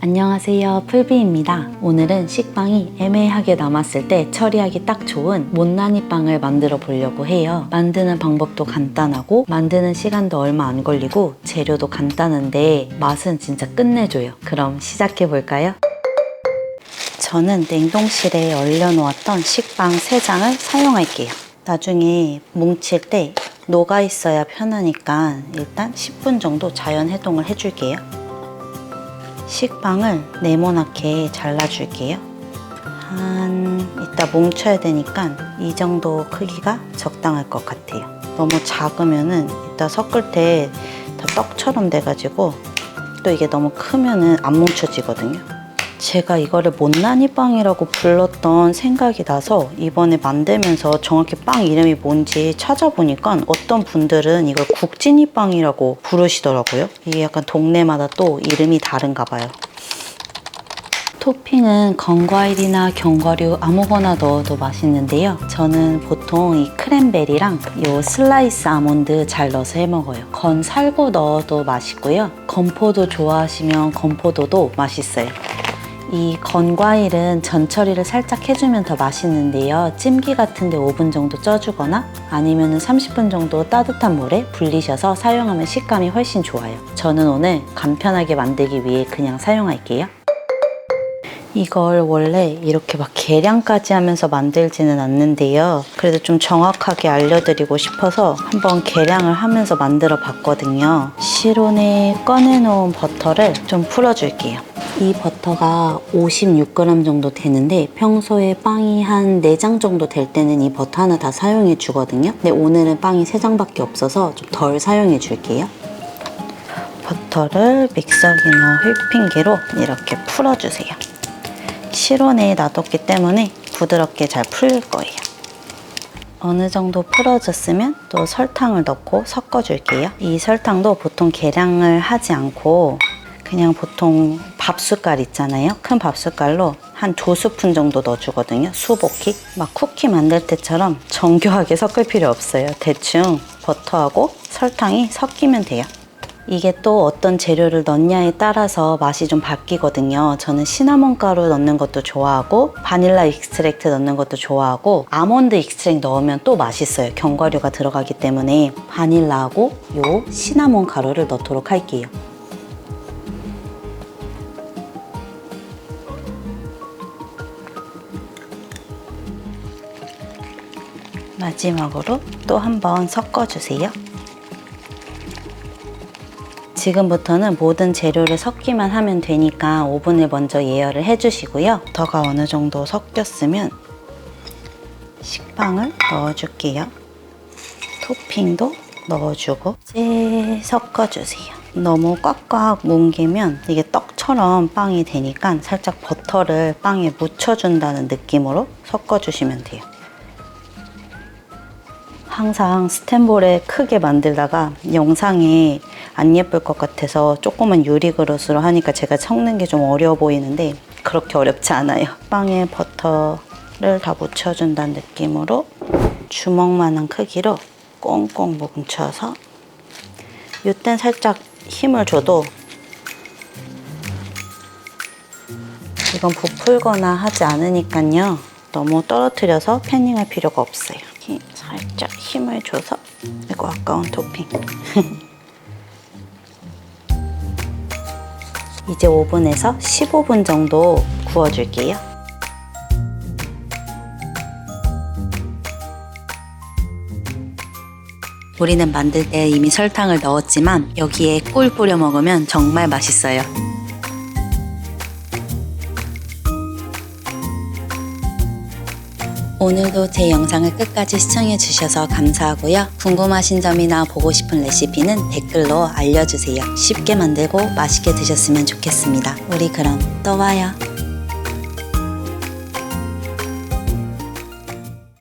안녕하세요, 풀비입니다. 오늘은 식빵이 애매하게 남았을 때 처리하기 딱 좋은 못난이 빵을 만들어 보려고 해요. 만드는 방법도 간단하고 만드는 시간도 얼마 안 걸리고 재료도 간단한데 맛은 진짜 끝내줘요. 그럼 시작해 볼까요? 저는 냉동실에 얼려놓았던 식빵 3장을 사용할게요. 나중에 뭉칠 때 녹아 있어야 편하니까 일단 10분 정도 자연 해동을 해줄게요. 식빵을 네모나게 잘라줄게요. 이따 뭉쳐야 되니까 이 정도 크기가 적당할 것 같아요. 너무 작으면은 이따 섞을 때 다 떡처럼 돼가지고 또 이게 너무 크면은 안 뭉쳐지거든요. 제가 이거를 못난이 빵이라고 불렀던 생각이 나서 이번에 만들면서 정확히 빵 이름이 뭔지 찾아보니까 어떤 분들은 이걸 국진이 빵이라고 부르시더라고요. 이게 약간 동네마다 또 이름이 다른가 봐요. 토핑은 건과일이나 견과류 아무거나 넣어도 맛있는데요. 저는 보통 이 크랜베리랑 요 슬라이스 아몬드 잘 넣어서 해 먹어요. 건 살구 넣어도 맛있고요. 건포도 좋아하시면 건포도도 맛있어요. 이 건과일은 전처리를 살짝 해주면 더 맛있는데요. 찜기 같은데 5분 정도 쪄주거나 아니면 30분 정도 따뜻한 물에 불리셔서 사용하면 식감이 훨씬 좋아요. 저는 오늘 간편하게 만들기 위해 그냥 사용할게요. 이걸 원래 이렇게 막 계량까지 하면서 만들지는 않는데요. 그래도 좀 정확하게 알려드리고 싶어서 한번 계량을 하면서 만들어 봤거든요. 실온에 꺼내놓은 버터를 좀 풀어줄게요. 이 버터가 56g 정도 되는데 평소에 빵이 한 4장 정도 될 때는 이 버터 하나 다 사용해 주거든요. 근데 오늘은 빵이 3장밖에 없어서 좀 덜 사용해 줄게요. 버터를 믹서기나 휘핑기로 이렇게 풀어주세요. 실온에 놔뒀기 때문에 부드럽게 잘 풀릴 거예요. 어느 정도 풀어졌으면 또 설탕을 넣고 섞어줄게요. 이 설탕도 보통 계량을 하지 않고 그냥 보통 밥숟갈 있잖아요. 큰 밥숟갈로 한 2스푼 정도 넣어주거든요. 수볶이. 막 쿠키 만들 때처럼 정교하게 섞을 필요 없어요. 대충 버터하고 설탕이 섞이면 돼요. 이게 또 어떤 재료를 넣냐에 따라서 맛이 좀 바뀌거든요. 저는 시나몬 가루 넣는 것도 좋아하고 바닐라 익스트랙트 넣는 것도 좋아하고 아몬드 익스트랙트 넣으면 또 맛있어요. 견과류가 들어가기 때문에 바닐라하고 요 시나몬 가루를 넣도록 할게요. 마지막으로 또 한번 섞어주세요. 지금부터는 모든 재료를 섞기만 하면 되니까 오븐을 먼저 예열을 해주시고요. 버터가 어느 정도 섞였으면 식빵을 넣어줄게요. 토핑도 넣어주고 이제 섞어주세요. 너무 꽉꽉 뭉개면 이게 떡처럼 빵이 되니까 살짝 버터를 빵에 묻혀준다는 느낌으로 섞어주시면 돼요. 항상 스텐볼에 크게 만들다가 영상에 안 예쁠 것 같아서 조그만 유리그릇으로 하니까 제가 섞는 게 좀 어려워 보이는데 그렇게 어렵지 않아요. 빵에 버터를 다 묻혀준다는 느낌으로 주먹만한 크기로 꽁꽁 뭉쳐서 이땐 살짝 힘을 줘도 이건 부풀거나 하지 않으니까요. 너무 떨어뜨려서 패닝할 필요가 없어요. 살짝 힘을 줘서 이거 아까운 토핑 이제 오븐에서 15분 정도 구워줄게요. 우리는 만들 때 이미 설탕을 넣었지만 여기에 꿀 뿌려 먹으면 정말 맛있어요. 오늘도 제 영상을 끝까지 시청해주셔서 감사하고요. 궁금하신 점이나 보고 싶은 레시피는 댓글로 알려주세요. 쉽게 만들고 맛있게 드셨으면 좋겠습니다. 우리 그럼 또 봐요.